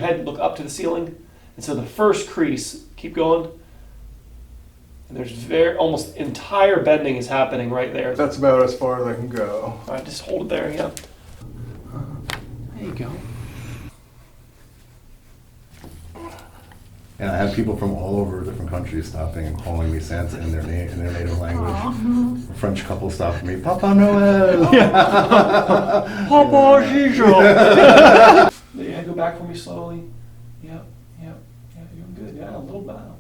head look up to the ceiling. And so the first crease, keep going. And there's almost entire bending is happening right there. That's about as far as I can go. All right, just hold it there, yeah. There you go. And I had people from all over different countries stopping and calling me Santa in their native language. A French couple stopped me, Papa Noel! Papa Gijo! Let your head go back for me slowly. Yep, you're doing good. Yeah, a little better.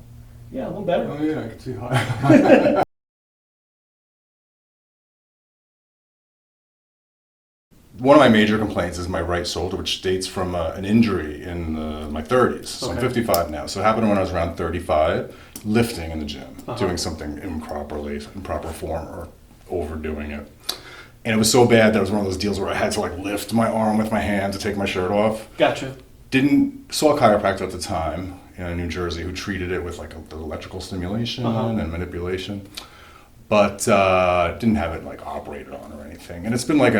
Yeah, a little better. Oh yeah, I can see high. One of my major complaints is my right shoulder, which dates from an injury in my 30s. So I'm 55 now. So it happened when I was around 35, lifting in the gym, doing something improper form, or overdoing it. And it was so bad that it was one of those deals where I had to like lift my arm with my hand to take my shirt off. Gotcha. Saw a chiropractor at the time in New Jersey who treated it with like electrical stimulation and manipulation, but didn't have it like operated on or anything. And it's been like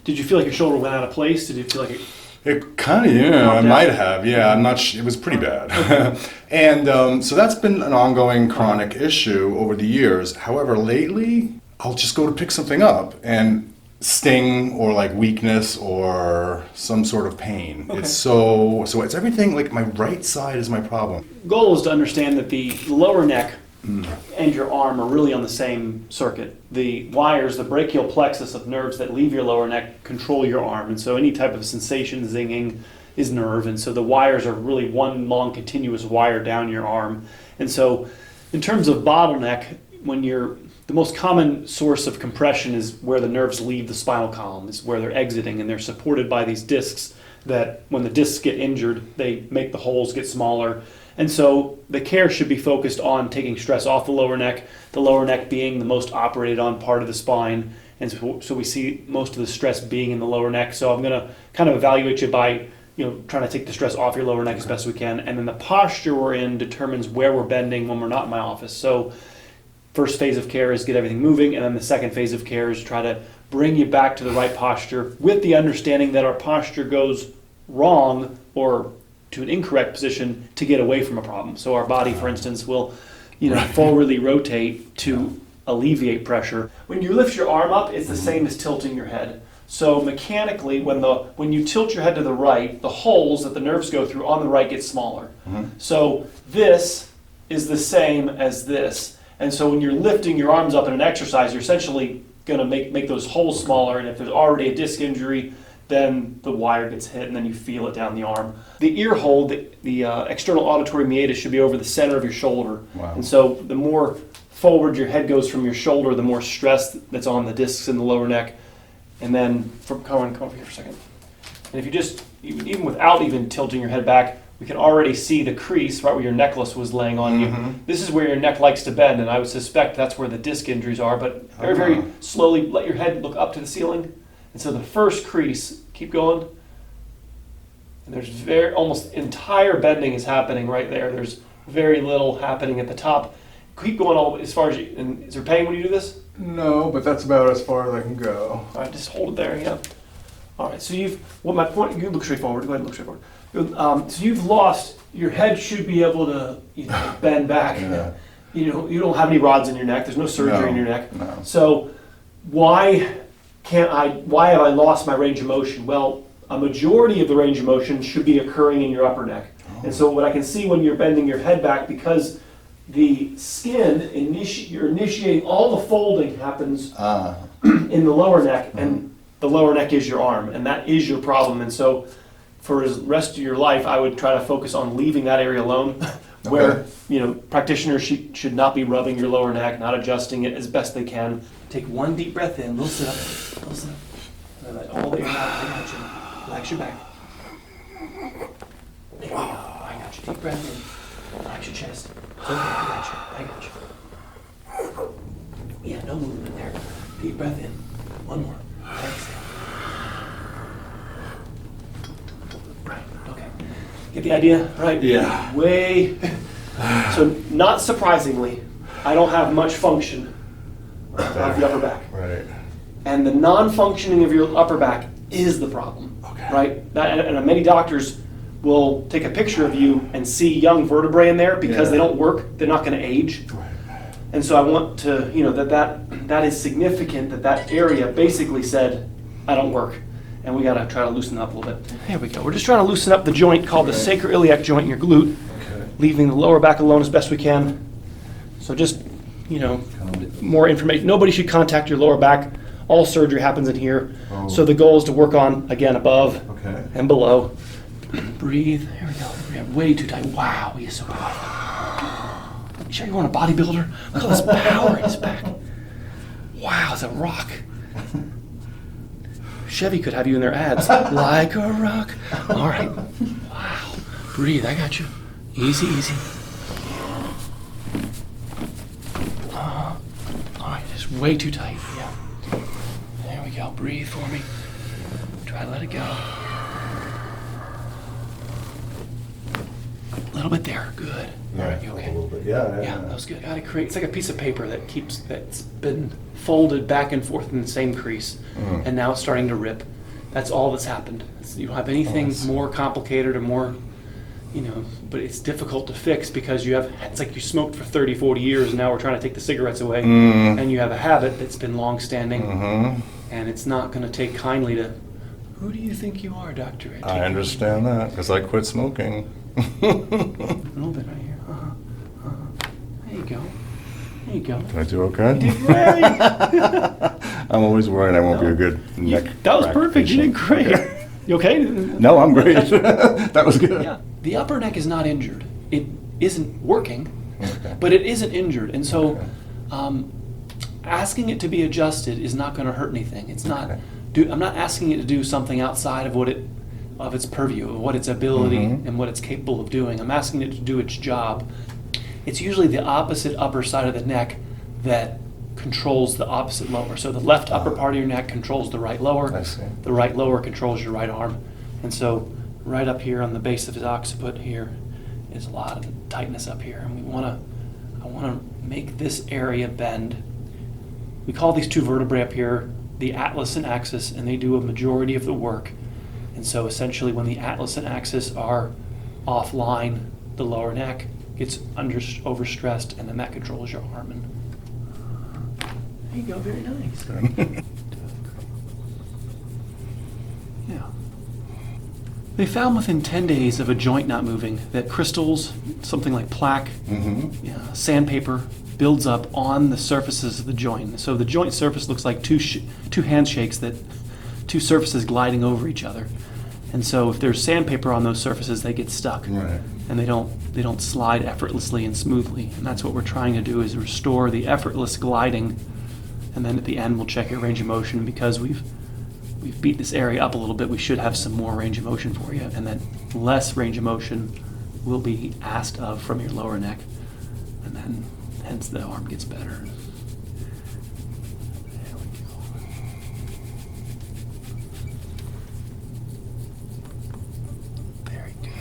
Did you feel like your shoulder went out of place? Did you feel like it kind of, I might have, I'm not it was pretty bad. And so that's been an ongoing chronic issue over the years. However, lately, I'll just go to pick something up and sting or like weakness or some sort of pain. Okay. So it's everything, like my right side is my problem. Goal is to understand that the lower neck and your arm are really on the same circuit. The wires, the brachial plexus of nerves that leave your lower neck control your arm. And so any type of sensation, zinging, is nerve. And so the wires are really one long continuous wire down your arm. And so in terms of bottleneck, the most common source of compression is where the nerves leave the spinal column, is where they're exiting, and they're supported by these discs that when the discs get injured, they make the holes get smaller. And so the care should be focused on taking stress off the lower neck being the most operated on part of the spine. And so we see most of the stress being in the lower neck. So I'm going to kind of evaluate you by trying to take the stress off your lower neck as best we can. And then the posture we're in determines where we're bending when we're not in my office. So first phase of care is get everything moving, and then the second phase of care is try to bring you back to the right posture with the understanding that our posture goes wrong or to an incorrect position to get away from a problem. So our body, for instance, will forwardly rotate to alleviate pressure. When you lift your arm up, it's the same as tilting your head. So mechanically, when you tilt your head to the right, the holes that the nerves go through on the right get smaller. So this is the same as this. And so when you're lifting your arms up in an exercise, you're essentially going to make those holes smaller. And if there's already a disc injury, then the wire gets hit and then you feel it down the arm. The ear hole, the external auditory meatus, should be over the center of your shoulder. Wow. And so the more forward your head goes from your shoulder, the more stress that's on the discs in the lower neck. And then, come over here for a second. And if you just, even without even tilting your head back, we can already see the crease right where your necklace was laying on you. This is where your neck likes to bend, and I would suspect that's where the disc injuries are. But very, very slowly let your head look up to the ceiling. And so the first crease, keep going. And there's almost entire bending is happening right there. There's very little happening at the top. Keep going all as far as you, and is there pain when you do this? No, but that's about as far as I can go. All right, just hold it there, yeah. All right, so my point, you look straight forward. Go ahead and look straight forward. So you've lost, your head should be able to bend back. Yeah. You don't have any rods in your neck. There's no surgery in your neck. No. So why have I lost my range of motion? Well, a majority of the range of motion should be occurring in your upper neck. And so what I can see when you're bending your head back, because the skin, you're initiating, all the folding happens in the lower neck, and the lower neck is your arm, and that is your problem. And so for the rest of your life, I would try to focus on leaving that area alone, where practitioners should not be rubbing your lower neck, not adjusting it as best they can. Take one deep breath in, little sit up, and let all the air out. I got you. Relax your back. There we go. I got you. Deep breath in. Relax your chest. It's okay. I got you. Yeah, no movement there. Deep breath in. One more. Exhale. Right. Okay. Get the idea? Right? Yeah. So not surprisingly, I don't have much function of the upper back. Right. And the non-functioning of your upper back is the problem. Okay. Right? And many doctors will take a picture of you and see young vertebrae in there because Yeah. they don't work, they're not going to age. And so I want to, that is significant that area basically said, I don't work. And we got to try to loosen up a little bit. There we go. We're just trying to loosen up the joint called the sacroiliac joint in your glute, leaving the lower back alone as best we can. So just, more information. Nobody should contact your lower back. All surgery happens in here. Oh. So the goal is to work on, again, above Okay. and below. Breathe. There we go. We have way too tight. Wow, he is so powerful. You sure you want a bodybuilder? Look at all this power in his back. Wow, it's a rock. Chevy could have you in their ads. Like a rock. All right. Wow. Breathe. I got you. Easy, easy. All right. Just way too tight. Yeah. There we go. Breathe for me. Try to let it go. A little bit there. Good. All right. You okay? A little bit. Yeah. Yeah, that was good. Gotta create. It's like a piece of paper that's been folded back and forth in the same crease, and now it's starting to rip. That's all that's happened. You don't have anything more complicated or more, but it's difficult to fix because it's like you smoked for 30, 40 years, and now we're trying to take the cigarettes away, and you have a habit that's been long-standing, and it's not going to take kindly to, who do you think you are, doctor? I understand that because I quit smoking. A little bit right here. There you go. There you go. Did I do okay? You did great. I'm always worried I won't be a good neck. That was crack perfect. You did patient. great. You okay? No, I'm great. That was good. Yeah. The upper neck is not injured. It isn't working, Okay. but it isn't injured. And so Okay. asking it to be adjusted is not going to hurt anything. It's not. Okay. I'm not asking it to do something outside of its purview, of what its ability and what it's capable of doing. I'm asking it to do its job. It's usually the opposite upper side of the neck that controls the opposite lower. So the left upper part of your neck controls the right lower. I see. The right lower controls your right arm. And so right up here on the base of his occiput here is a lot of tightness up here. And I want to make this area bend. We call these two vertebrae up here the atlas and axis, and they do a majority of the work. And so essentially when the atlas and axis are offline, the lower neck gets overstressed, and then that controls your arm. And there you go, very nice. Yeah. They found within 10 days of a joint not moving that crystals, something like plaque, sandpaper, builds up on the surfaces of the joint. So the joint surface looks like two handshakes, two surfaces gliding over each other. And so if there's sandpaper on those surfaces, they get stuck. Right. And they don't slide effortlessly and smoothly. And that's what we're trying to do, is restore the effortless gliding. And then at the end, we'll check your range of motion. Because we've beat this area up a little bit, we should have some more range of motion for you. And then less range of motion will be asked of from your lower neck. And then hence the arm gets better. There we go. Very good.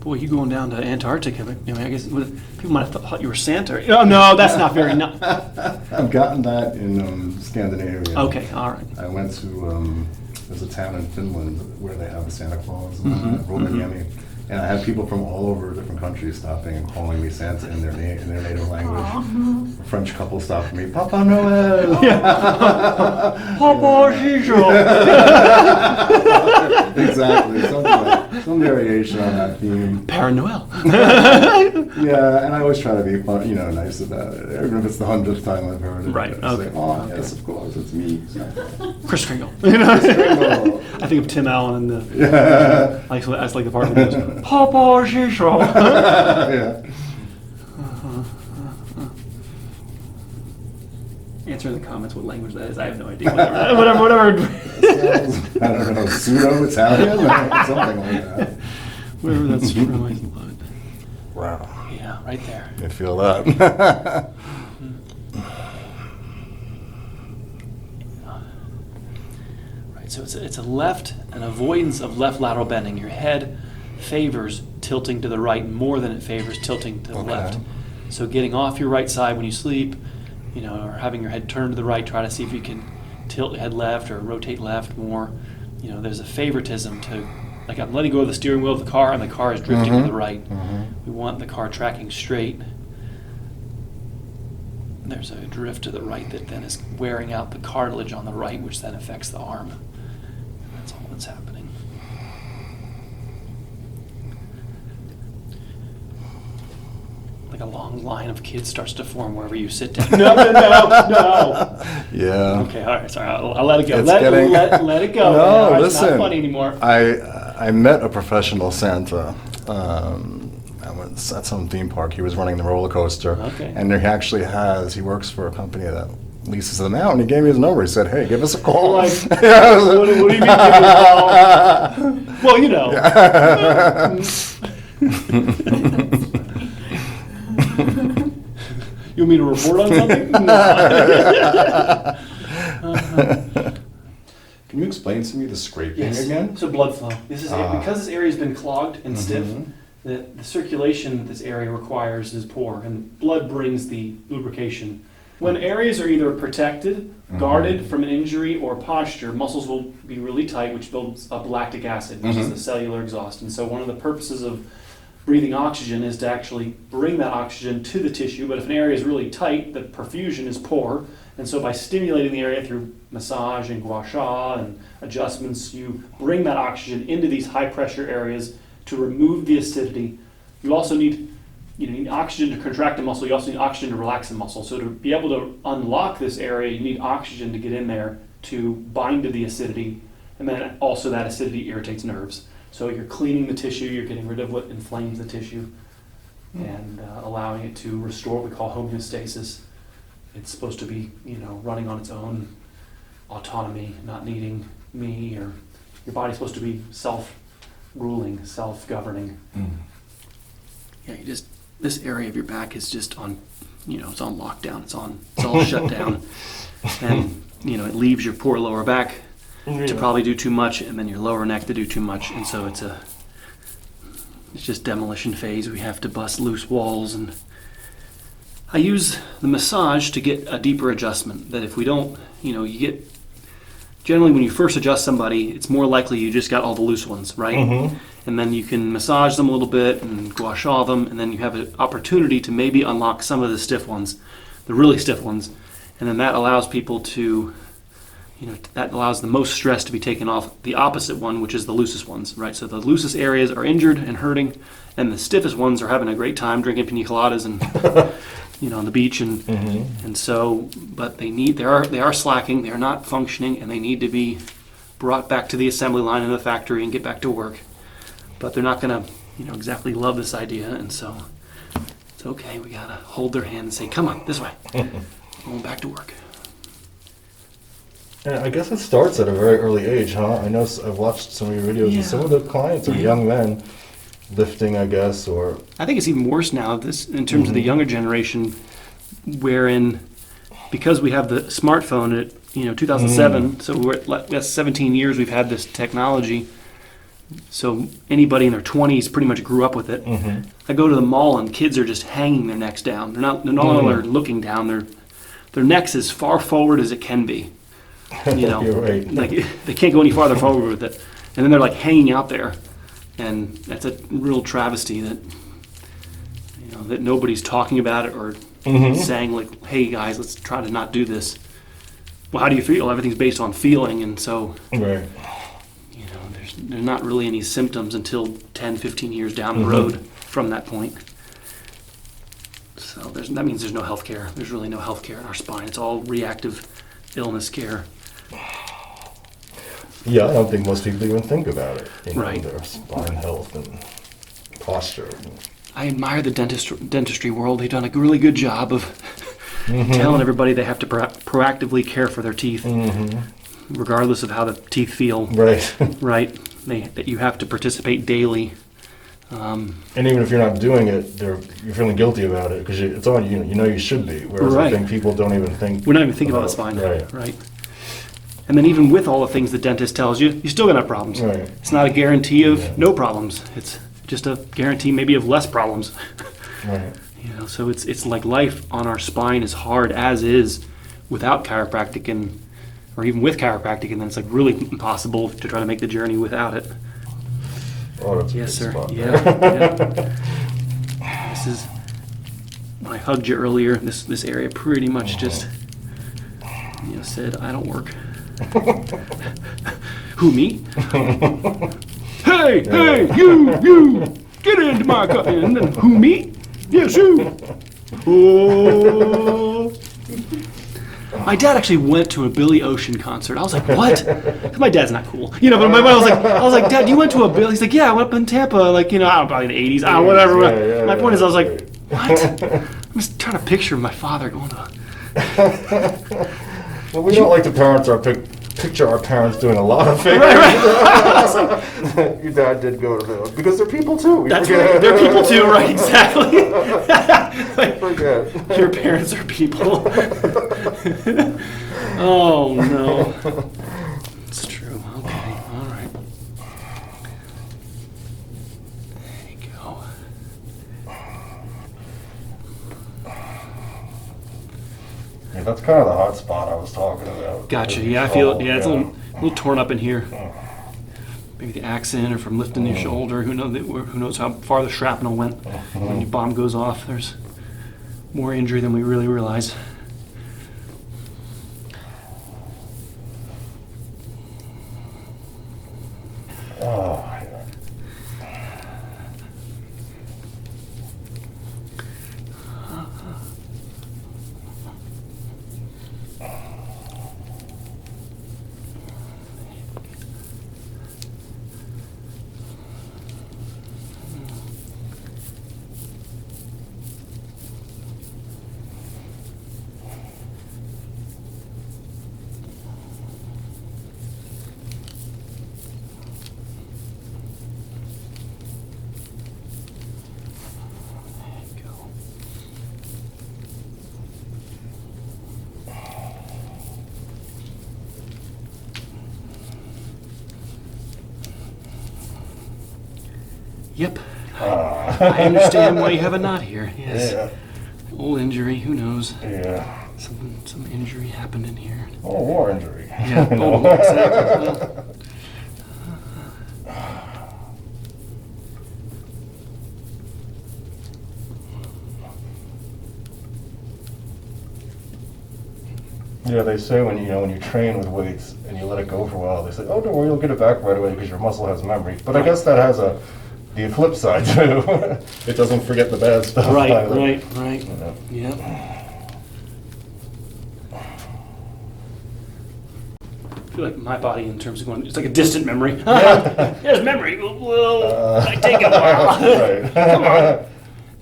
Boy, you going down to Antarctica? I guess people might have thought you were Santa. Oh no, that's not very nice. I've gotten that in Scandinavia. Okay, all right. I went to there's a town in Finland where they have a Santa Claus, Rovaniemi, and I had people from all over different countries stopping and calling me Santa in their native language. A French couple stopped me, Papa Noel. Papa Gijo. Exactly, some variation on that theme. Père Noël. Yeah, and I always try to be fun, nice about it. Even if it's the 100th time I've heard it. Right, Say, okay. oh, yes, of course, it's me. Chris Kringle. Kringle. I think of Tim Allen and Yeah. that's like the part that goes, Papa Gijo. Yeah. Answer in the comments what language that is. I have no idea. Whatever. I don't know, pseudo-Italian? Something like that. Wherever that's from, I love it. Wow. Yeah, right there. You feel that? Right, so it's an avoidance of left lateral bending. Your head favors tilting to the right more than it favors tilting to the left. So getting off your right side when you sleep, or having your head turned to the right, try to see if you can tilt your head left or rotate left more. there's a favoritism to, like, I'm letting go of the steering wheel of the car and the car is drifting to the right. We want the car tracking straight. There's a drift to the right that then is wearing out the cartilage on the right, which then affects the arm. That's all that's happening. Like a long line of kids starts to form wherever you sit down. No. Yeah. Okay, all right, sorry, I'll let it go. It's Let it go. No, It's listen. not funny anymore. I met a professional Santa. I was at some theme park. He was running the roller coaster. Okay. And he works for a company that leases them out. And he gave me his number. He said, "Hey, give us a call." Like, what do you mean give me a call? Well, You want me to report on something? No. Can you explain to me the scraping Yes. again? So blood flow. This is because this area has been clogged and stiff. The circulation that this area requires is poor, and blood brings the lubrication. When areas are either protected, guarded from an injury or posture, muscles will be really tight, which builds up lactic acid, which is the cellular exhaust. And so one of the purposes of breathing oxygen is to actually bring that oxygen to the tissue, but if an area is really tight, the perfusion is poor, and so by stimulating the area through massage and gua sha and adjustments, you bring that oxygen into these high pressure areas to remove the acidity. You also need oxygen to contract the muscle, you also need oxygen to relax the muscle. So to be able to unlock this area, you need oxygen to get in there to bind to the acidity, and then also that acidity irritates nerves. So you're cleaning the tissue, you're getting rid of what inflames the tissue, and allowing it to restore what we call homeostasis. It's supposed to be, running on its own autonomy, not needing me, or your body's supposed to be self-ruling, self-governing. Yeah, this area of your back is just on, it's on lockdown, it's all shut down, and, it leaves your poor lower back to probably do too much, and then your lower neck to do too much, and so it's just demolition phase. We have to bust loose walls, and I use the massage to get a deeper adjustment. That if we don't, generally when you first adjust somebody, it's more likely you just got all the loose ones, right? And then you can massage them a little bit and gua sha them, and then you have an opportunity to maybe unlock some of the stiff ones, the really stiff ones, and then that allows people to, that allows the most stress to be taken off the opposite one, which is the loosest ones, right? So the loosest areas are injured and hurting, and the stiffest ones are having a great time drinking pina coladas and, on the beach, and so, but they are slacking, they are not functioning, and they need to be brought back to the assembly line in the factory and get back to work. But they're not going to, exactly love this idea, and so it's okay. We gotta hold their hand and say, "Come on, this way." Going back to work. And I guess it starts at a very early age, huh? I know I've watched some of your videos, and some of the clients are young men lifting, I guess, or... I think it's even worse now, in terms of the younger generation, wherein, because we have the smartphone at, 2007, so that's 17 years we've had this technology, so anybody in their 20s pretty much grew up with it. I go to the mall and kids are just hanging their necks down. They're no longer looking down, their neck's as far forward as it can be. You're right. Like they can't go any farther forward with it, and then they're like hanging out there, and that's a real travesty that that nobody's talking about it or saying like, "Hey guys, let's try to not do this." Well, how do you feel? Everything's based on feeling, and so Right. there's not really any symptoms until 10, 15 years down the road from that point. So that means there's no health care. There's really no health care in our spine. It's all reactive illness care. Yeah, I don't think most people even think about it. Right. Their spine health and posture. I admire the dentistry world. They've done a really good job of telling everybody they have to proactively care for their teeth, regardless of how the teeth feel. Right. Right? That you have to participate daily. And even if you're not doing it, you're feeling guilty about it because it's on you. You know you should be. Whereas I think people don't even think. We're not even thinking about the spine. Right. Right. And then even with all the things the dentist tells you, you're still gonna have problems. Right. It's not a guarantee of no problems. It's just a guarantee maybe of less problems. Right. So it's like life on our spine is hard as is without chiropractic or even with chiropractic, and then it's like really impossible to try to make the journey without it. Oh, that's a Yes, good sir. spot. Yeah. This is when I hugged you earlier. This area pretty much just said, "I don't work." Who, me? Hey, you, get into my car. And then, who, me? Yes, you. Oh. My dad actually went to a Billy Ocean concert. I was like, what? 'Cause my dad's not cool. But I was like, Dad, you went to a Billy? He's like, yeah, I went up in Tampa, I don't know, probably in the 80s, I don't know, whatever. My point is, I was like, what? I'm just trying to picture my father going to... Well, we don't like to picture our parents doing a lot of things. Right. Your dad did go to those because they're people too. That's right. They're people too, right? Exactly. Forget. Your parents are people. Oh no. It's true. Okay. All right. There you go. Yeah, that's kind of the hot spot I was talking about. Gotcha. Yeah, I feel it. Yeah, it's a little torn up in here. Maybe the accent, or from lifting your shoulder. Who knows how far the shrapnel went. When your bomb goes off, there's more injury than we really realize. Oh, yeah. Yep. I understand why you have a knot here. Yes. Yeah. Old injury. Who knows? Yeah. Some injury happened in here. Oh, war injury. Yeah. Oh, exactly. Yeah, they say when you train with weights and you let it go for a while, they say, "Oh, don't worry, you'll get it back right away because your muscle has memory." But I guess that has the flip side too. It doesn't forget the bad stuff. Right. either. Right. Yeah. Yeah. I feel like my body, in terms of going, it's like a distant memory. There's memory. Well, I take a while. Right. Come on.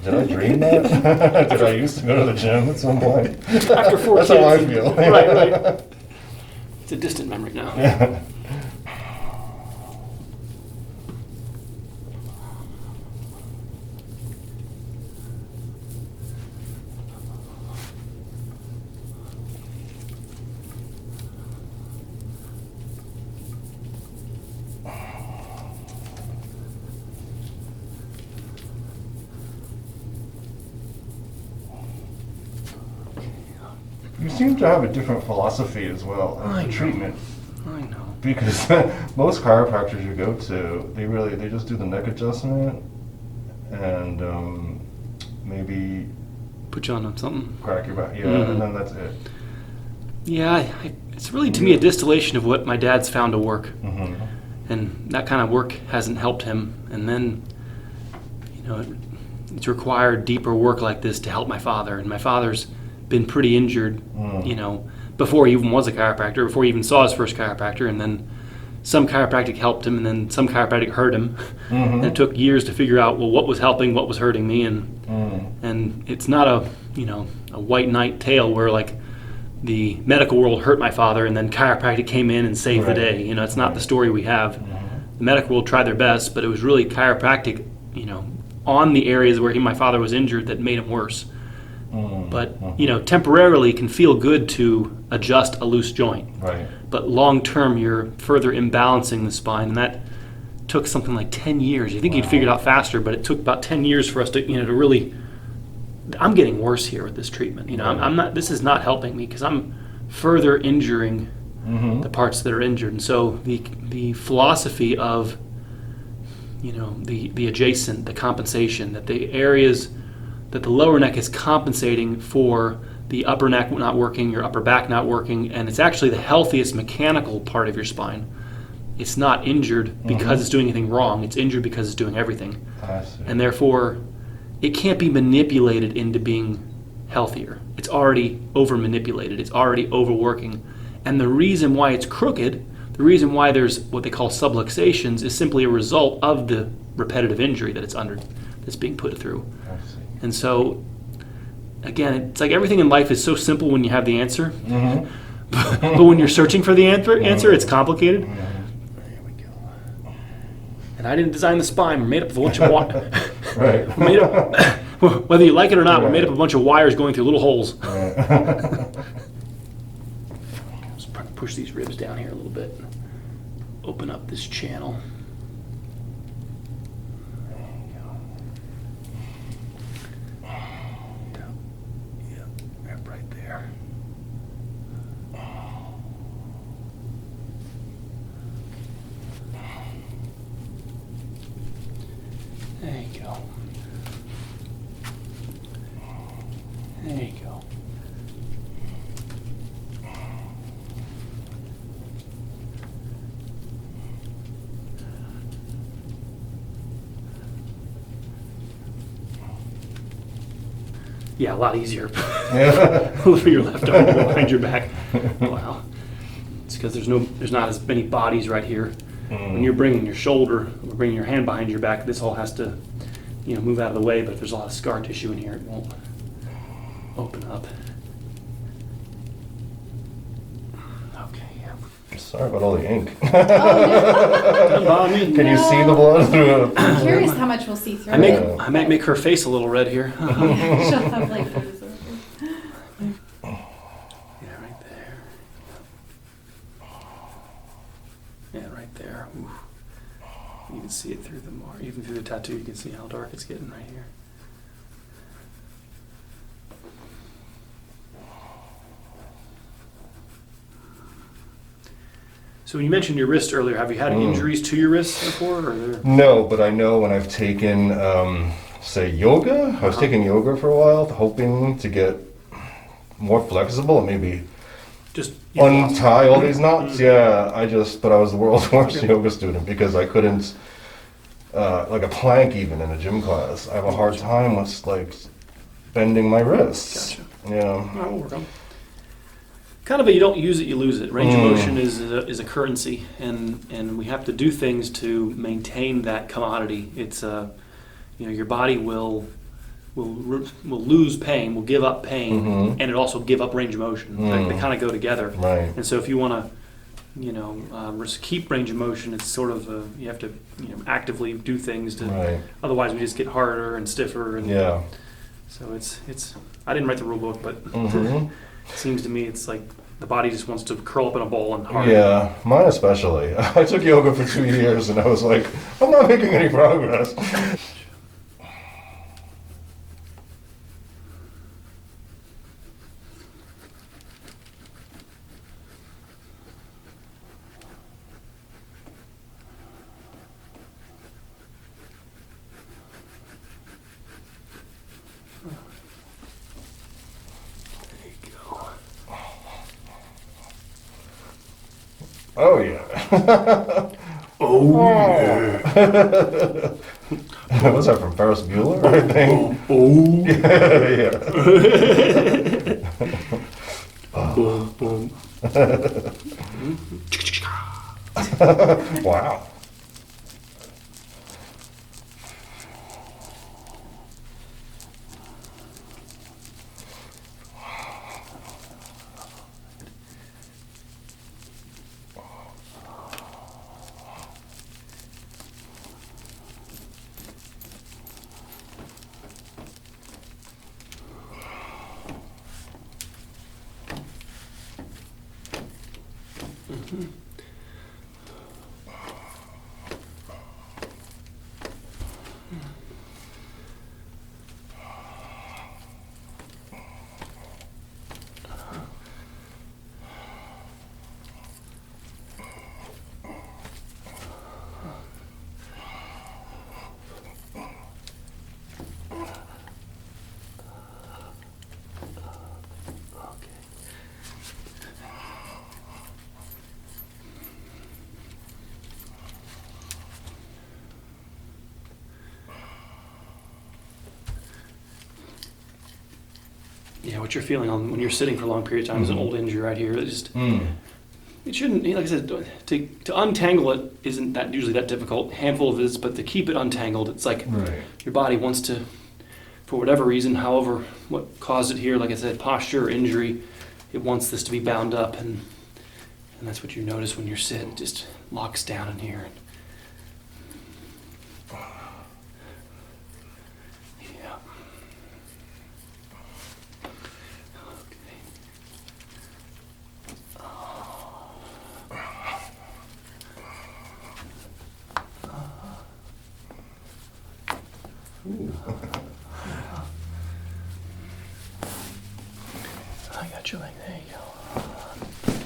Did I dream that? Did I used to go to the gym at some point? After 4 That's kids. how I feel. Right. It's a distant memory now. Yeah. You seem to have a different philosophy as well I of know. treatment. I know. Because most chiropractors you go to, they just do the neck adjustment and maybe Put you on something. crack your back. Yeah, Mhm. and then that's it. Yeah, it's really to me a distillation of what my dad's found to work. Mm-hmm. And that kind of work hasn't helped him. And then, it's required deeper work like this to help my father. And my father's been pretty injured, before he even was a chiropractor, before he even saw his first chiropractor. And then some chiropractic helped him, and then some chiropractic hurt him. Mm-hmm. And it took years to figure out, well, what was helping, what was hurting me. And it's not a white knight tale where like the medical world hurt my father and then chiropractic came in and saved the day. It's not the story we have. The medical world tried their best, but it was really chiropractic, on the areas where my father was injured that made him worse. But, temporarily can feel good to adjust a loose joint. Right. But long term, you're further imbalancing the spine, and that took something like 10 years. You think you'd figure it out faster, but it took about 10 years for us to, to really. I'm getting worse here with this treatment. I'm not. This is not helping me because I'm further injuring the parts that are injured. And so the philosophy of, you know, the adjacent, the compensation, that the areas that the lower neck is compensating for the upper neck not working, your upper back not working, and it's actually the healthiest mechanical part of your spine. It's not injured because it's doing anything wrong. It's injured because it's doing everything. I see. And therefore, it can't be manipulated into being healthier. It's already over-manipulated. It's already overworking. And the reason why it's crooked, the reason why there's what they call subluxations, is simply a result of the repetitive injury that it's under, that's being put through. I see. And so, again, it's like everything in life is so simple when you have the answer. But when you're searching for the answer, it's complicated. There we go. And I didn't design the spine. We're made up of a bunch of Right. we're made up, whether you like it or not, we're made up of a bunch of wires going through little holes. Right. Let's push these ribs down here a little bit. Open up this channel. Right there. There you go. There you go. Yeah, a lot easier. For your left arm behind your back. Wow. It's because there's not as many bodies right here. When you're bringing your shoulder, or bringing your hand behind your back, this all has to, you know, move out of the way. But if there's a lot of scar tissue in here, it won't open up. Okay. Yeah. Sorry about all the ink. Doesn't bother me. Can you see the blood through it? I'm curious how much we'll see through I might make her face a little red here. She'll have like bruises. Yeah, right there. Yeah, right there. Oof. You can see it through the mark, even through the tattoo. You can see how dark it's getting right here. So when you mentioned your wrist earlier, have you had injuries to your wrists before? Or No, but I know when I've taken, say, yoga. I was taking yoga for a while, hoping to get more flexible and maybe just untie all these knots. Yeah, but I was the world's worst yoga student because I couldn't, like a plank even in a gym class. I have a hard time with like bending my wrists. Gotcha. Yeah. All right, we'll work on. Kind of a you don't use it, you lose it. Range of motion is a currency, and we have to do things to maintain that commodity. It's your body will lose pain, will give up pain, and it also give up range of motion. They kind of go together. Right. And so if you want to, keep range of motion, it's sort of you have to actively do things to. Right. Otherwise, we just get harder and stiffer. And Yeah. So it's. I didn't write the rule book, but it seems to me it's like the body just wants to curl up in a ball and harden. Yeah, mine especially. I took yoga for 2 years and I was like, I'm not making any progress. Oh yeah. Oh yeah. What's that from Ferris Bueller? I think. Yeah. Wow. Yeah, what you're feeling on when you're sitting for a long period of time is an old injury right here. It just Mm. it shouldn't, like I said, to untangle it isn't that usually that difficult. Handful of visits, but to keep it untangled, it's like Right. your body wants to, for whatever reason, however, what caused it here, like I said, posture or injury, it wants this to be bound up, and that's what you notice when you're sitting. It just locks down in here. Yeah. Okay. I got you, like, there you go.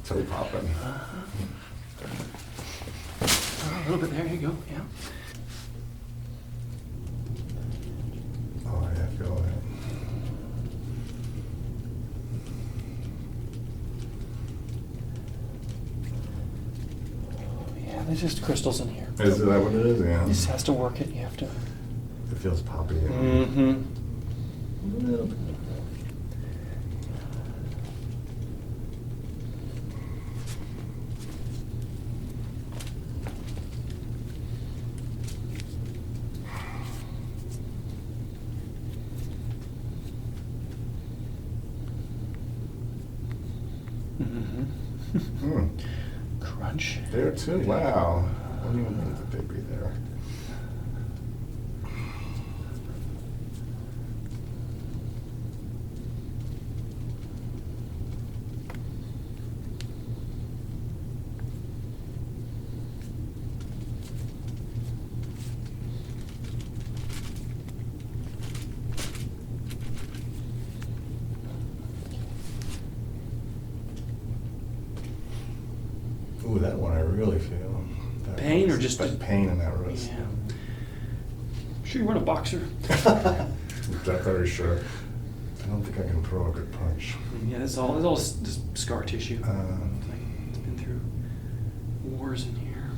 Toe popping. A little bit, there you go, yeah. Oh, yeah, I feel it. Yeah, there's just crystals in here. Is that what it is? Yeah. This has to work it, you have to. It feels poppy. Mm-hmm. Mm. Crunch. There too. Wow. I don't even think that they'd be there. Ooh, that one I really feel. That Pain or wrist, just that a- pain in that wrist? Yeah. Sure you weren't a boxer? Not very sure. I don't think I can throw a good punch. Yeah, it's all just scar tissue. Uh, It's been through wars in here.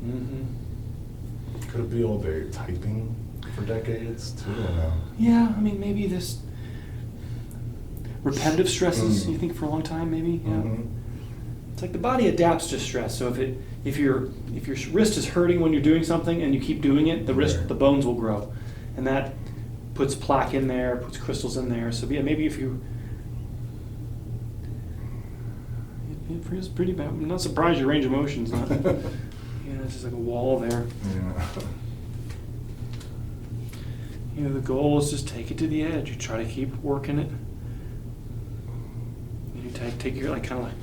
Mm-hmm. Could it be all day typing for decades too? Or no? Yeah, I mean, maybe this repetitive stresses, Mm. you think, for a long time, maybe? Yeah. Mhm. It's like the body adapts to stress. So if your wrist is hurting when you're doing something and you keep doing it, Right. the bones will grow, and that puts plaque in there, puts crystals in there. So yeah, maybe if you, it feels pretty bad. I'm not surprised your range of motion's not. It's just like a wall there. Yeah. The goal is just take it to the edge. You try to keep working it. You take your kind of like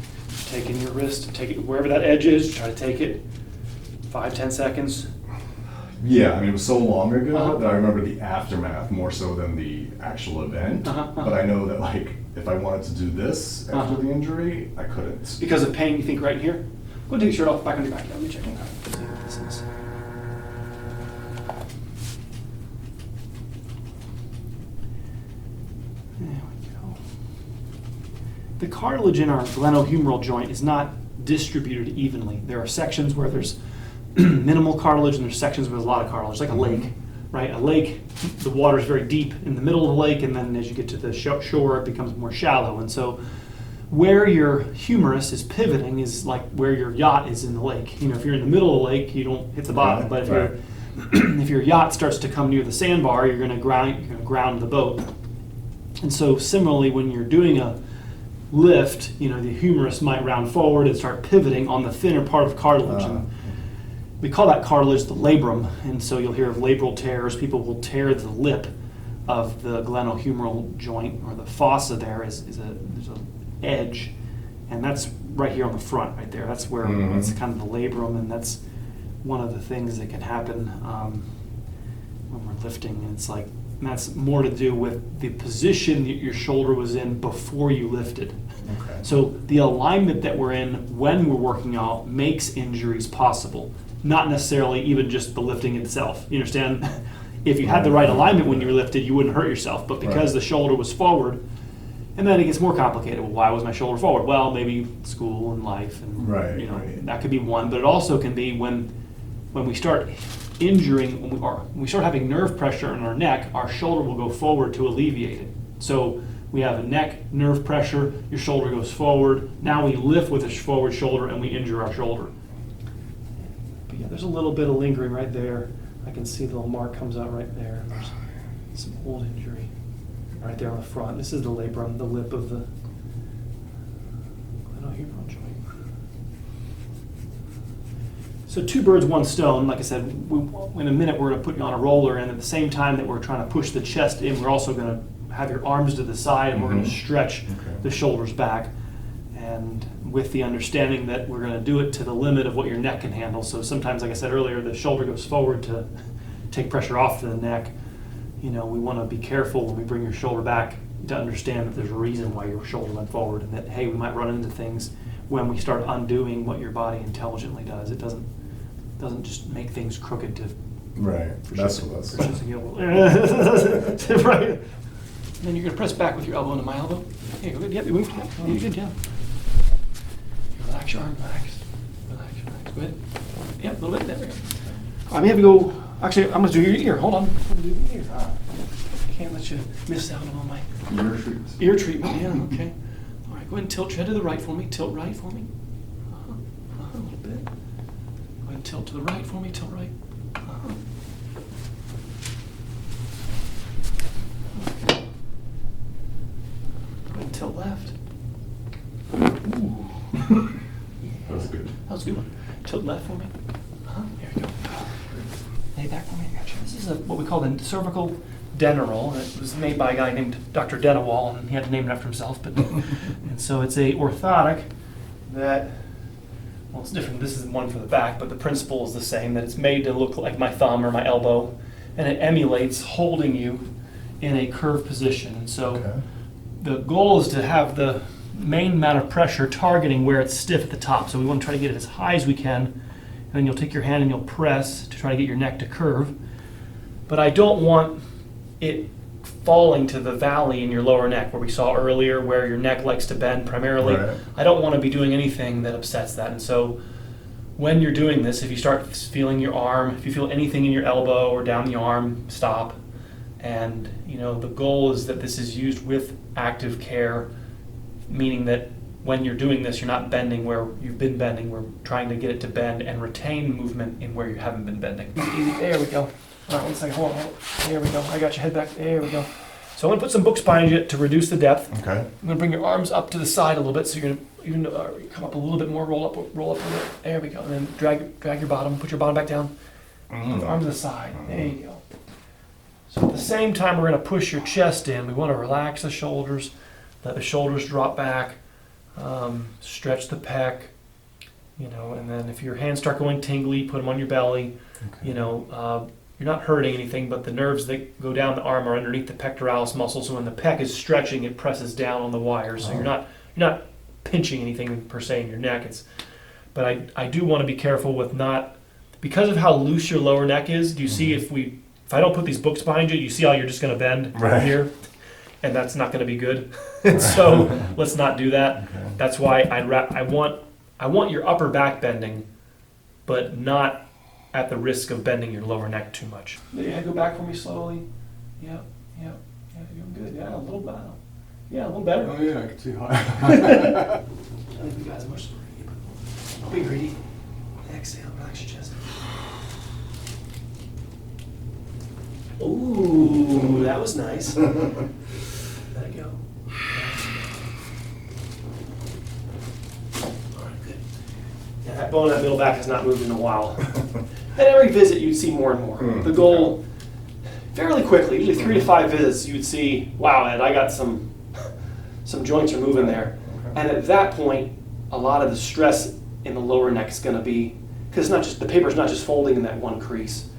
taking your wrist and take it wherever that edge is. Try to take it 5-10 seconds. Yeah, I mean, it was so long ago Uh-huh. that I remember the aftermath more so than the actual event. Uh-huh, uh-huh. But I know that, like, if I wanted to do this after Uh-huh. the injury, I couldn't. Because of pain, you think right here? Go and take your shirt off, back on your back. Let me check. This is. There we go. The cartilage in our glenohumeral joint is not distributed evenly. There are sections where there's minimal cartilage and there's sections where there's a lot of cartilage, like a lake, right? A lake, the water is very deep in the middle of the lake, and then as you get to the shore, it becomes more shallow. And so where your humerus is pivoting is like where your yacht is in the lake. If you're in the middle of the lake, you don't hit the bottom. But if Right. if your yacht starts to come near the sandbar, you're going to ground the boat. And so similarly, when you're doing a lift, the humerus might round forward and start pivoting on the thinner part of cartilage. And we call that cartilage the labrum. And so you'll hear of labral tears. People will tear the lip of the glenohumeral joint, or the fossa there there's an edge, and that's right here on the front, right there. That's where that's kind of the labrum, and that's one of the things that can happen when we're lifting. And it's like, and that's more to do with the position that your shoulder was in before you lifted. Okay. So the alignment that we're in when we're working out makes injuries possible, not necessarily even just the lifting itself. You understand? If you had the right alignment when you were lifted, you wouldn't hurt yourself. But because Right. the shoulder was forward And then it gets more complicated. Well, why was my shoulder forward? Well, maybe school and life, and Right, you know, right. that could be one. But it also can be when we start injuring, when we start having nerve pressure in our neck, our shoulder will go forward to alleviate it. So we have a neck nerve pressure, your shoulder goes forward. Now we lift with a forward shoulder and we injure our shoulder. But yeah, there's a little bit of lingering right there. I can see the little mark comes out right there. There's some old injury right there on the front. This is the labrum, the lip of the glenohumeral joint. So two birds, one stone. Like I said, in a minute we're going to put you on a roller, and at the same time that we're trying to push the chest in, we're also going to have your arms to the side, and we're going to stretch the shoulders back. And with the understanding that we're going to do it to the limit of what your neck can handle. So sometimes, like I said earlier, the shoulder goes forward to take pressure off the neck. You know, we want to be careful when we bring your shoulder back to understand that there's a reason why your shoulder went forward, and that, hey, we might run into things when we start undoing what your body intelligently does. It doesn't just make things crooked to Right. That's what that's. right. And then you're going to press back with your elbow into my elbow. Yeah, go good. Yep, you moved. Yep, you're good. Yeah. Relax your arm. Relax. Relax. Relax. Go ahead. Yep, a little bit. There we go. I may have to go. Actually, I'm going to do your ear. Hold on. I'm going to do your ear. Can't let you miss out on my ear treatment. Yeah. Okay. All right. Go ahead and tilt your head to the right for me. Tilt right for me. A little bit. Go ahead and tilt to the right for me. Tilt right. Tilt left. Ooh. That was good. That was a good one. Tilt left for me. There we go. Lay back for me. Gotcha. This is what we call the cervical Glenohumeral. It was made by a guy named Dr. Denawall, and he had to name it after himself. But and so it's a orthotic that, well, it's different. This is one for the back, but the principle is the same. That it's made to look like my thumb or my elbow, and it emulates holding you in a curved position. And so. Okay. The goal is to have the main amount of pressure targeting where it's stiff at the top. So we want to try to get it as high as we can. And then you'll take your hand and you'll press to try to get your neck to curve. But I don't want it falling to the valley in your lower neck where we saw earlier, where your neck likes to bend primarily. Right. I don't want to be doing anything that upsets that. And so when you're doing this, if you start feeling your arm, if you feel anything in your elbow or down the arm, stop. And you know, the goal is that this is used with active care, meaning that when you're doing this, you're not bending where you've been bending. We're trying to get it to bend and retain movement in where you haven't been bending. Easy. There we go. All right, 1 second. Hold on. There we go. I got your head back. There we go. So I'm going to put some books behind you to reduce the depth. Okay. I'm going to bring your arms up to the side a little bit, so you're going to come up a little bit more, roll up a little bit. There we go. And then drag your bottom. Put your bottom back down. Put the arms to the side. There you go. So at the same time, we're going to push your chest in. We want to relax the shoulders, let the shoulders drop back, stretch the pec, you know, and then if your hands start going tingly, put them on your belly. Okay. You know, you're not hurting anything, but the nerves that go down the arm are underneath the pectoralis muscle. So when the pec is stretching, it presses down on the wires. So you're not pinching anything per se in your neck. But I do want to be careful with not, because of how loose your lower neck is. Do you see if I don't put these books behind you, you see how you're just going to bend Right. here? And that's not going to be good. And so let's not do that. Okay. That's why I want your upper back bending, but not at the risk of bending your lower neck too much. Yeah, go back for me slowly. Yeah, you're doing good. Yeah, a little better. Yeah, a little better. Oh yeah, I can see high. I think we got as much. Don't be greedy. Exhale, relax your chest. Ooh, that was nice. Let it go. All right, good. Yeah, that bone in that middle back has not moved in a while. At every visit, you'd see more and more. The goal, fairly quickly, usually 3 to 5 visits, you'd see, wow, Ed, I got some joints are moving there. And at that point, a lot of the stress in the lower neck is going to be, because it's not just, the paper's not just folding in that one crease.